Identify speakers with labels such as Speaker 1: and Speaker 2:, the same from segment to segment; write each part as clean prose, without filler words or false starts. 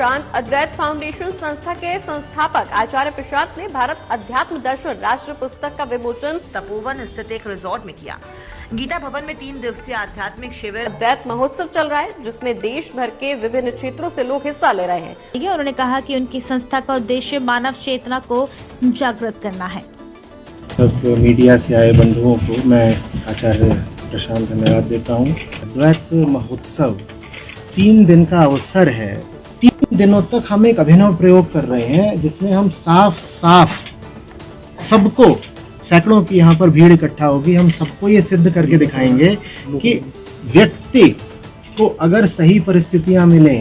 Speaker 1: प्रशांत अद्वैत foundation संस्था के संस्थापक आचार्य प्रशांत ने भारत अध्यात्म दर्शन राष्ट्र पुस्तक का विमोचन
Speaker 2: तपोवन स्थित एक रिजॉर्ट में किया। गीता भवन में 3 दिवसीय आध्यात्मिक शिविर
Speaker 1: अद्वैत महोत्सव चल रहा है, जिसमें देश भर के विभिन्न क्षेत्रों से लोग हिस्सा ले रहे हैं।
Speaker 3: उन्होंने कहा कि उनकी संस्था का उद्देश्य मानव चेतना को जागृत करना है।
Speaker 4: सब मीडिया से आए बंधुओं को मैं आचार्य प्रशांत धन्यवाद देता हूँ। अद्वैत महोत्सव 3 दिन का अवसर है। 3 दिनों तक हम एक अभिनव प्रयोग कर रहे हैं, जिसमें हम साफ साफ सबको, सैकड़ों की यहाँ पर भीड़ इकट्ठा होगी, हम सबको ये सिद्ध करके दिखाएंगे कि व्यक्ति को अगर सही परिस्थितियाँ मिले,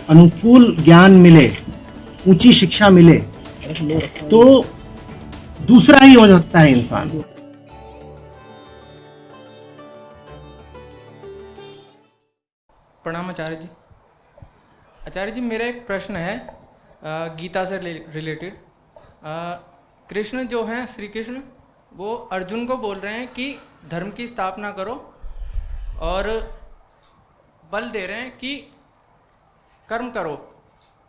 Speaker 4: अनुकूल ज्ञान मिले, ऊंची शिक्षा मिले, तो दूसरा ही हो सकता है इंसान।
Speaker 5: प्रणाम आचार्य जी। आचार्य जी, मेरा एक प्रश्न है गीता से रिलेटेड। कृष्ण जो हैं, श्री कृष्ण, वो अर्जुन को बोल रहे हैं कि धर्म की स्थापना करो, और बल दे रहे हैं कि कर्म करो,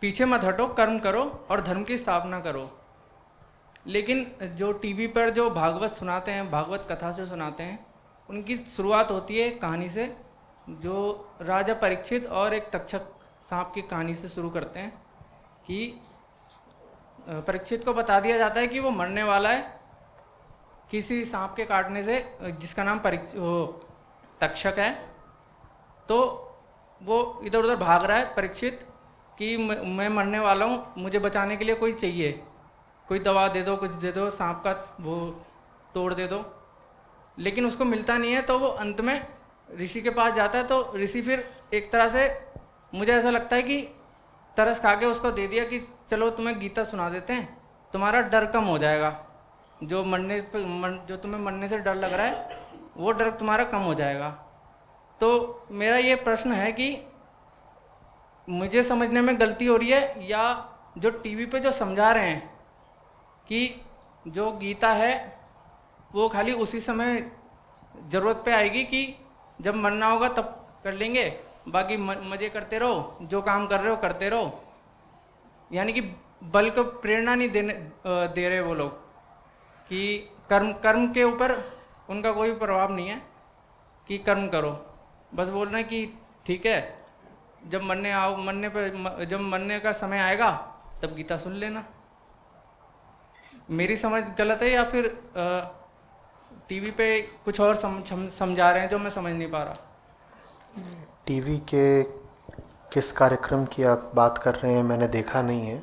Speaker 5: पीछे मत हटो, कर्म करो और धर्म की स्थापना करो। लेकिन जो टीवी पर जो भागवत सुनाते हैं, भागवत कथा से सुनाते हैं, उनकी शुरुआत होती है कहानी से, जो राजा परीक्षित और एक तक्षक सांप की कहानी से शुरू करते हैं कि परीक्षित को बता दिया जाता है कि वो मरने वाला है किसी सांप के काटने से, जिसका नाम तक्षक है। तो वो इधर उधर भाग रहा है परीक्षित कि मैं मरने वाला हूँ, मुझे बचाने के लिए कोई चाहिए, कोई दवा दे दो, कुछ दे दो, सांप का वो तोड़ दे दो। लेकिन उसको मिलता नहीं है, तो वो अंत में ऋषि के पास जाता है। तो ऋषि फिर एक तरह से, मुझे ऐसा लगता है कि तरस खा के उसको दे दिया कि चलो तुम्हें गीता सुना देते हैं, तुम्हारा डर कम हो जाएगा, जो तुम्हें मरने से डर लग रहा है वो डर तुम्हारा कम हो जाएगा। तो मेरा ये प्रश्न है कि मुझे समझने में गलती हो रही है, या जो टीवी पे जो समझा रहे हैं कि जो गीता है वो खाली उसी समय ज़रूरत पे आएगी कि जब मरना होगा तब कर लेंगे, बाकी मज़े करते रहो, जो काम कर रहे हो करते रहो। यानी कि बल को प्रेरणा नहीं दे रहे वो लोग कि कर्म के ऊपर उनका कोई प्रभाव नहीं है कि कर्म करो, बस बोल रहे हैं कि ठीक है, जब जब मरने का समय आएगा तब गीता सुन लेना। मेरी समझ गलत है, या फिर टीवी पे कुछ और समझा रहे हैं जो मैं समझ नहीं पा रहा?
Speaker 6: टीवी के किस कार्यक्रम की आप बात कर रहे हैं, मैंने देखा नहीं है।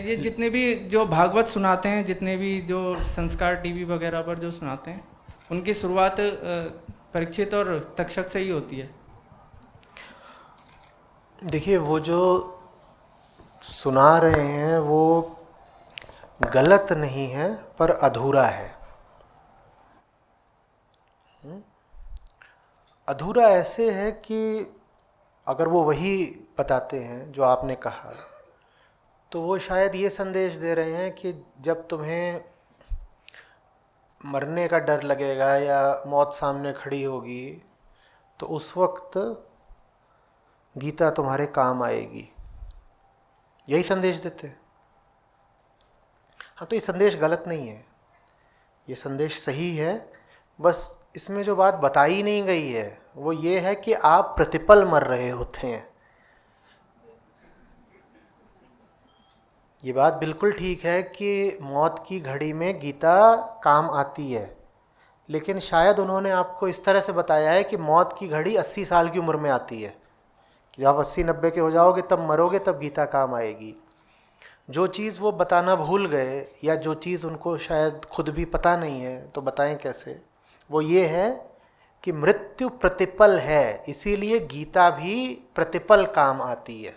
Speaker 5: ये जितने भी जो भागवत सुनाते हैं, जितने भी जो संस्कार टीवी वगैरह पर जो सुनाते हैं, उनकी शुरुआत परीक्षित और तक्षक से ही होती है।
Speaker 6: देखिए, वो जो सुना रहे हैं वो गलत नहीं है, पर अधूरा है। अधूरा ऐसे है कि अगर वो वही बताते हैं जो आपने कहा, तो वो शायद ये संदेश दे रहे हैं कि जब तुम्हें मरने का डर लगेगा या मौत सामने खड़ी होगी, तो उस वक्त गीता तुम्हारे काम आएगी, यही संदेश देते हैं। हाँ, तो ये संदेश गलत नहीं है, ये संदेश सही है। बस इसमें जो बात बताई नहीं गई है वो ये है कि आप प्रतिपल मर रहे होते हैं। ये बात बिल्कुल ठीक है कि मौत की घड़ी में गीता काम आती है, लेकिन शायद उन्होंने आपको इस तरह से बताया है कि मौत की घड़ी 80 साल की उम्र में आती है, कि जब आप 80-90 के हो जाओगे तब मरोगे, तब गीता काम आएगी। जो चीज़ वो बताना भूल गए, या जो चीज़ उनको शायद खुद भी पता नहीं है, तो बताएं कैसे? वो ये है कि मृत्यु प्रतिपल है, इसीलिए गीता भी प्रतिपल काम आती है।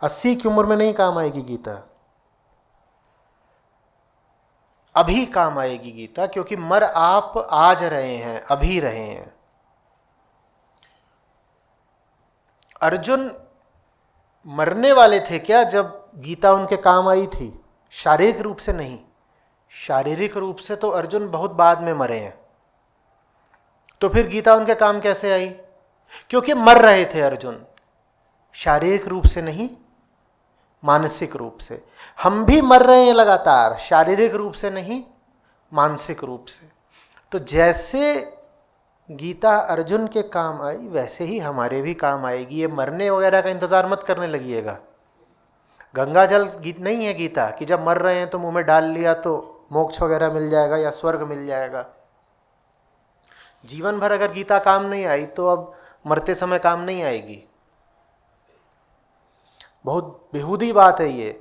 Speaker 6: 80 की उम्र में नहीं काम आएगी गीता, अभी काम आएगी गीता, क्योंकि मर आप आज रहे हैं, अभी रहे हैं। अर्जुन मरने वाले थे क्या जब गीता उनके काम आई थी? शारीरिक रूप से नहीं, शारीरिक रूप से तो अर्जुन बहुत बाद में मरे हैं। तो फिर गीता उनके काम कैसे आई? क्योंकि मर रहे थे अर्जुन, शारीरिक रूप से नहीं, मानसिक रूप से। हम भी मर रहे हैं लगातार, शारीरिक रूप से नहीं, मानसिक रूप से। तो जैसे गीता अर्जुन के काम आई, वैसे ही हमारे भी काम आएगी। ये मरने वगैरह का इंतज़ार मत करने लगिएगा। गंगा जल गीत नहीं है गीता कि जब मर रहे हैं तो मुंह में डाल लिया तो मोक्ष वगैरह मिल जाएगा या स्वर्ग मिल जाएगा। जीवन भर अगर गीता काम नहीं आई तो अब मरते समय काम नहीं आएगी। बहुत बेहूदी बात है ये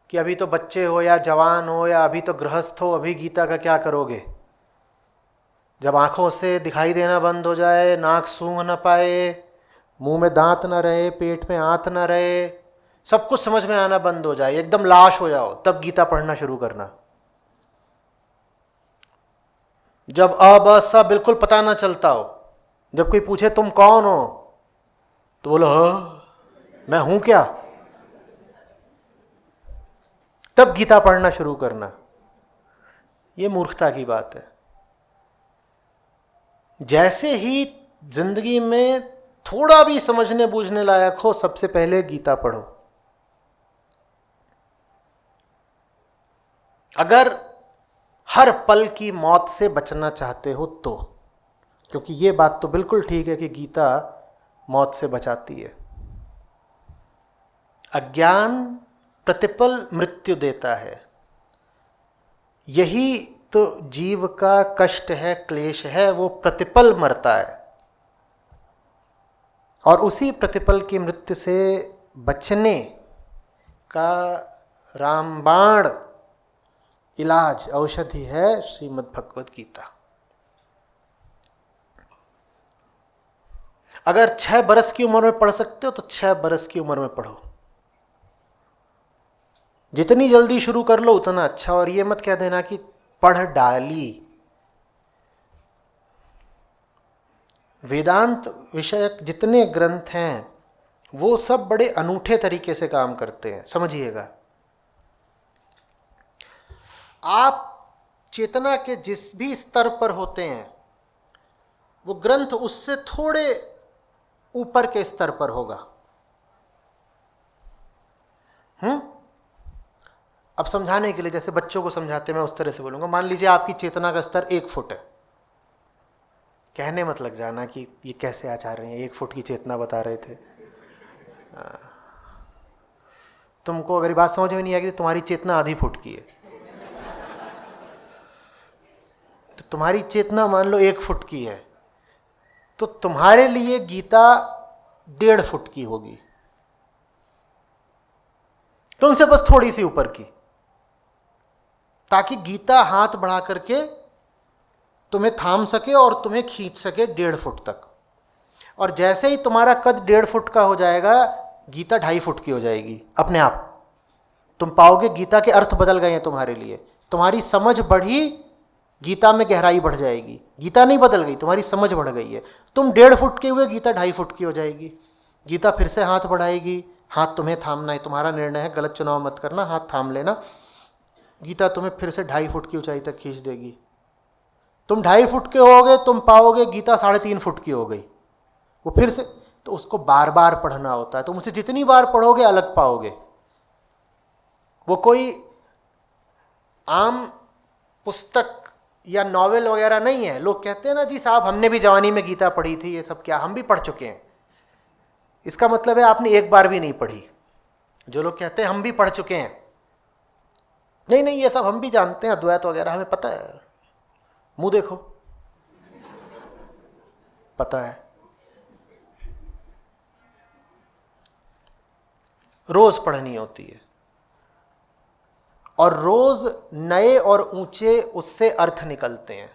Speaker 6: कि अभी तो बच्चे हो या जवान हो या अभी तो गृहस्थ हो, अभी गीता का क्या करोगे? जब आंखों से दिखाई देना बंद हो जाए, नाक सूंघ न पाए, मुंह में दांत न रहे, पेट में आंत न रहे, सब कुछ समझ में आना बंद हो जाए, एकदम लाश हो जाओ, तब गीता पढ़ना शुरू करना। जब अब सब बिल्कुल पता ना चलता हो, जब कोई पूछे तुम कौन हो तो बोलो हाँ मैं हूं क्या, तब गीता पढ़ना शुरू करना। ये मूर्खता की बात है। जैसे ही जिंदगी में थोड़ा भी समझने बूझने लायक हो, सबसे पहले गीता पढ़ो। अगर हर पल की मौत से बचना चाहते हो तो, क्योंकि ये बात तो बिल्कुल ठीक है कि गीता मौत से बचाती है। अज्ञान प्रतिपल मृत्यु देता है, यही तो जीव का कष्ट है, क्लेश है, वो प्रतिपल मरता है। और उसी प्रतिपल की मृत्यु से बचने का रामबाण इलाज, औषधि है श्रीमद् भगवत गीता। अगर 6 बरस की उम्र में पढ़ सकते हो तो 6 बरस की उम्र में पढ़ो। जितनी जल्दी शुरू कर लो उतना अच्छा। और ये मत कह देना कि पढ़ डाली। वेदांत विषयक जितने ग्रंथ हैं वो सब बड़े अनूठे तरीके से काम करते हैं, समझिएगा। आप चेतना के जिस भी स्तर पर होते हैं वो ग्रंथ उससे थोड़े ऊपर के स्तर पर होगा। अब समझाने के लिए, जैसे बच्चों को समझाते मैं उस तरह से बोलूँगा। मान लीजिए आपकी चेतना का स्तर 1 फुट है। कहने मत लग जाना कि ये कैसे आचार्य हैं 1 फुट की चेतना बता रहे थे। तुमको अगर ये बात समझ में नहीं आएगी तो तुम्हारी चेतना आधी फुट की है। तो तुम्हारी चेतना मान लो 1 फुट की है तो तुम्हारे लिए गीता 1.5 फुट की होगी, तुमसे बस थोड़ी सी ऊपर की, ताकि गीता हाथ बढ़ा करके तुम्हें थाम सके और तुम्हें खींच सके 1.5 फुट तक। और जैसे ही तुम्हारा कद 1.5 फुट का हो जाएगा, गीता 2.5 फुट की हो जाएगी अपने आप। तुम पाओगे गीता के अर्थ बदल गए हैं तुम्हारे लिए, तुम्हारी समझ बढ़ी, गीता में गहराई बढ़ जाएगी। गीता नहीं बदल गई, तुम्हारी समझ बढ़ गई है। तुम 1.5 फुट के हुए, गीता 2.5 फुट की हो जाएगी। गीता फिर से हाथ बढ़ाएगी, हाथ तुम्हें थामना है, तुम्हारा निर्णय है, गलत चुनाव मत करना, हाथ थाम लेना। गीता तुम्हें फिर से 2.5 फुट की ऊंचाई तक खींच देगी। तुम 2.5 फुट के होगे, तुम पाओगे गीता 3.5 फुट की हो गई। वो फिर से, तो उसको बार बार पढ़ना होता है। तुम उसे जितनी बार पढ़ोगे अलग पाओगे। वो कोई आम पुस्तक या नॉवेल वगैरह नहीं है। लोग कहते हैं ना जी साहब हमने भी जवानी में गीता पढ़ी थी, ये सब क्या, हम भी पढ़ चुके हैं। इसका मतलब है आपने एक बार भी नहीं पढ़ी। जो लोग कहते हैं हम भी पढ़ चुके हैं, नहीं नहीं ये सब हम भी जानते हैं, अद्वैत वगैरह हमें पता है। मुंह देखो, पता है। रोज पढ़नी होती है और रोज नए और ऊंचे उससे अर्थ निकलते हैं।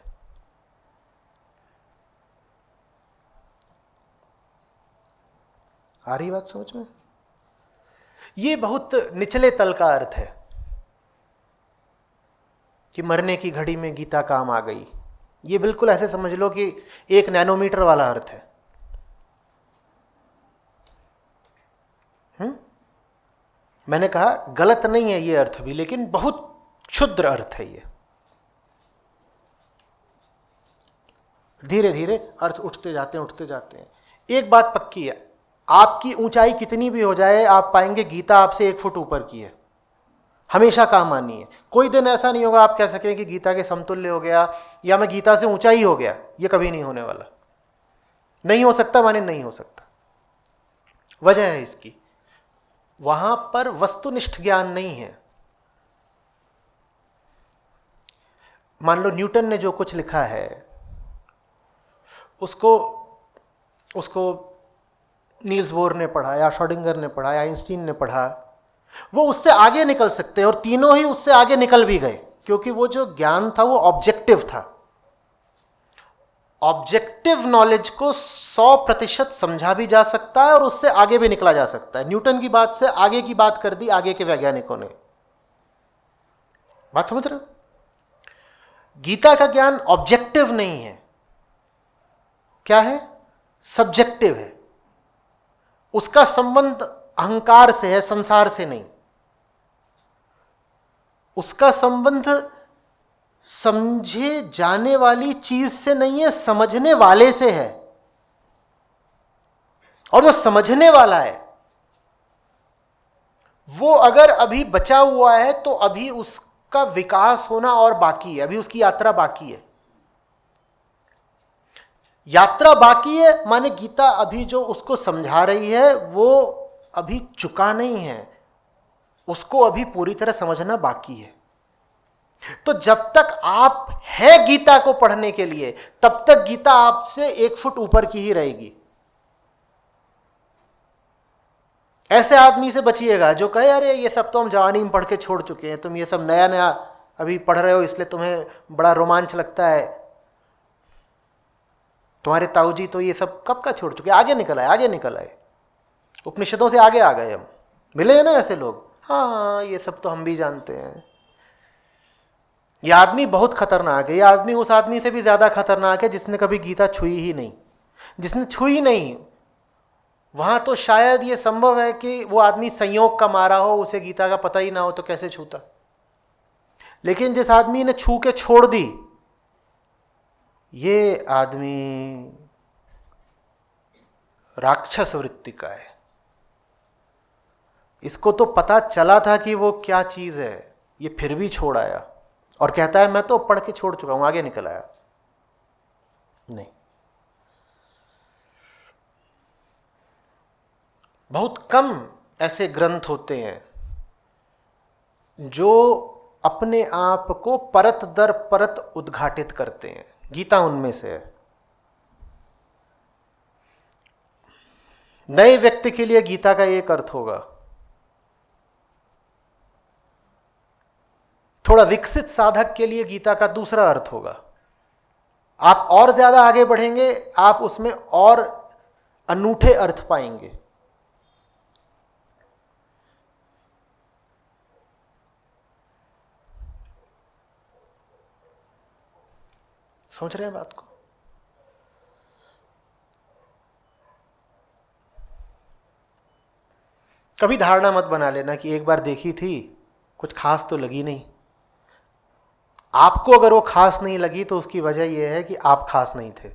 Speaker 6: आ रही बात समझ में? ये बहुत निचले तल का अर्थ है कि मरने की घड़ी में गीता काम आ गई। ये बिल्कुल ऐसे समझ लो कि 1 नैनोमीटर वाला अर्थ है। मैंने कहा गलत नहीं है ये अर्थ भी, लेकिन बहुत क्षुद्र अर्थ है ये। धीरे धीरे अर्थ उठते जाते हैं, उठते जाते हैं। एक बात पक्की है, आपकी ऊंचाई कितनी भी हो जाए, आप पाएंगे गीता आपसे 1 फुट ऊपर की है, हमेशा काम आनी है। कोई दिन ऐसा नहीं होगा आप कह सकें कि गीता के समतुल्य हो गया या मैं गीता से ऊंचा ही हो गया, ये कभी नहीं होने वाला। नहीं हो सकता माने नहीं हो सकता। वजह है इसकी, वहां पर वस्तुनिष्ठ ज्ञान नहीं है। मान लो न्यूटन ने जो कुछ लिखा है उसको नील्स बोर ने पढ़ा या श्रोडिंगर ने पढ़ा या आइंस्टीन ने पढ़ा, वो उससे आगे निकल सकते हैं और तीनों ही उससे आगे निकल भी गए, क्योंकि वो जो ज्ञान था वो ऑब्जेक्टिव था। ऑब्जेक्टिव नॉलेज को 100% समझा भी जा सकता है और उससे आगे भी निकला जा सकता है। न्यूटन की बात से आगे की बात कर दी आगे के वैज्ञानिकों ने। बात समझ रहे हो? गीता का ज्ञान ऑब्जेक्टिव नहीं है, क्या है? सब्जेक्टिव है। उसका संबंध अहंकार से है, संसार से नहीं। उसका संबंध समझे जाने वाली चीज से नहीं है, समझने वाले से है। और जो समझने वाला है वो अगर अभी बचा हुआ है तो अभी उसका विकास होना और बाकी है, अभी उसकी यात्रा बाकी है। यात्रा बाकी है माने गीता अभी जो उसको समझा रही है वो अभी चुका नहीं है, उसको अभी पूरी तरह समझना बाकी है। तो जब तक आप हैं गीता को पढ़ने के लिए, तब तक गीता आपसे 1 फुट ऊपर की ही रहेगी। ऐसे आदमी से बचिएगा जो कहे अरे ये सब तो हम जवानी में पढ़ के छोड़ चुके हैं, तुम ये सब नया नया अभी पढ़ रहे हो इसलिए तुम्हें बड़ा रोमांच लगता है। तुम्हारे ताऊ जी तो ये सब कब का छोड़ चुके, आगे निकल आए, आगे निकल आए, उपनिषदों से आगे आ गए हम। मिले हैं ना ऐसे लोग? हाँ ये सब तो हम भी जानते हैं। ये आदमी बहुत खतरनाक है। ये आदमी उस आदमी से भी ज्यादा खतरनाक है जिसने कभी गीता छुई ही नहीं। जिसने छुई नहीं, वहां तो शायद ये संभव है कि वो आदमी संयोग का मारा हो, उसे गीता का पता ही ना हो तो कैसे छूता। लेकिन जिस आदमी ने छू के छोड़ दी, ये आदमी राक्षस वृत्ति का है। इसको तो पता चला था कि वो क्या चीज है, ये फिर भी छोड़ आया और कहता है मैं तो पढ़ के छोड़ चुका हूं, आगे निकल आया। नहीं, बहुत कम ऐसे ग्रंथ होते हैं जो अपने आप को परत दर परत उद्घाटित करते हैं। गीता उनमें से है। नए व्यक्ति के लिए गीता का एक अर्थ होगा, थोड़ा विकसित साधक के लिए गीता का दूसरा अर्थ होगा। आप और ज्यादा आगे बढ़ेंगे, आप उसमें और अनूठे अर्थ पाएंगे। समझ रहे हैं बात को? कभी धारणा मत बना लेना कि एक बार देखी थी, कुछ खास तो लगी नहीं। आपको अगर वो खास नहीं लगी तो उसकी वजह यह है कि आप खास नहीं थे।